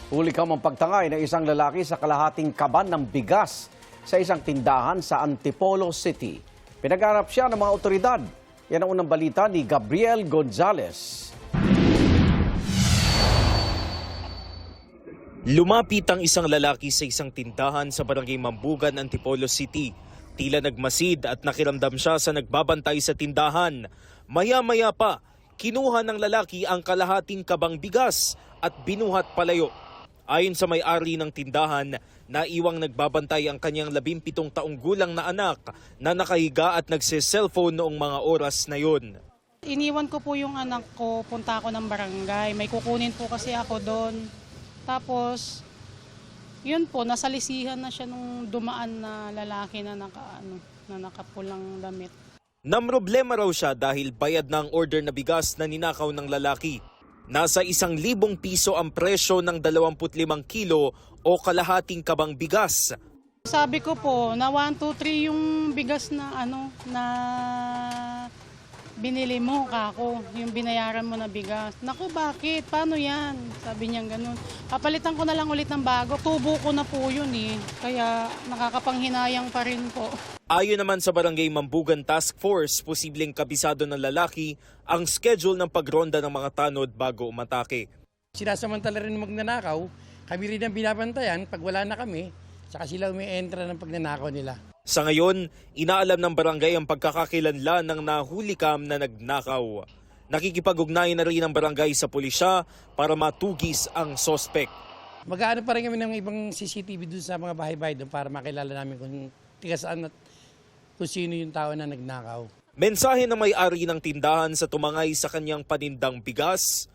Huli ka mang pagtangay ng isang lalaki sa kalahating kaban ng bigas sa isang tindahan sa Antipolo City. Pinag-arap siya ng mga otoridad. Yan ang unang balita ni Gabriel Gonzalez. Lumapit ang isang lalaki sa isang tindahan sa Barangay Mambugan, Antipolo City. Tila nagmasid at nakiramdam siya sa nagbabantay sa tindahan. Maya-maya pa, kinuha ng lalaki ang kalahating kabang bigas at binuhat palayo. Ayon sa may-ari ng tindahan, naiwang nagbabantay ang kanyang 17 taong gulang na anak na nakahiga at nagse-cellphone noong mga oras na yun. Iniwan ko po yung anak ko, punta ako ng barangay. May kukunin po kasi ako doon. Tapos, yun po, nasalisihan na siya nung dumaan na lalaki na nakapulang damit. Namroblema raw siya dahil bayad na ang order na bigas na ninakaw ng lalaki. Nasa 1,000 piso ang presyo ng 25 kilo o kalahating kabang bigas. Sabi ko po, na 1, 2, 3 yung bigas na na binili mo kako, yung binayaran mo na bigas. Naku, bakit? Paano yan? Sabi niya ganun. Papalitan ko na lang ulit ng bago. Tubo ko na po yun eh. Kaya nakakapanghinayang pa rin po. Ayon naman sa Barangay Mambugan Task Force, posibleng kabisado ng lalaki ang schedule ng pagronda ng mga tanod bago umatake. Sinasamantala rin magnanakaw, kami rin ang binabantayan pag wala na kami, saka sila umi-entra ng pagnanakaw nila. Sa ngayon, inaalam ng barangay ang pagkakakilanlan ng nahulikam na nagnakaw. Nakikipag-ugnayan na rin ang barangay sa pulisya para matugis ang sospek. Mag-aano pa rin kami ng ibang CCTV doon sa mga bahay-bahay doon para makilala namin kung tigasaan at kung sino yung tao na nagnakaw. Mensahe ng may-ari ng tindahan sa tumangay sa kanyang panindang bigas.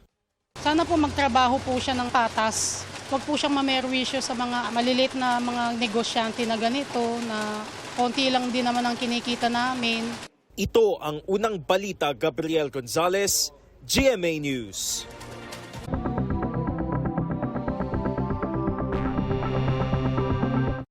Sana po magtrabaho po siya ng patas. Huwag po siyang mamerwisyo sa mga maliliit na mga negosyante na ganito na konti lang din naman ang kinikita namin. Ito ang unang balita. Gabriel Gonzalez, GMA News.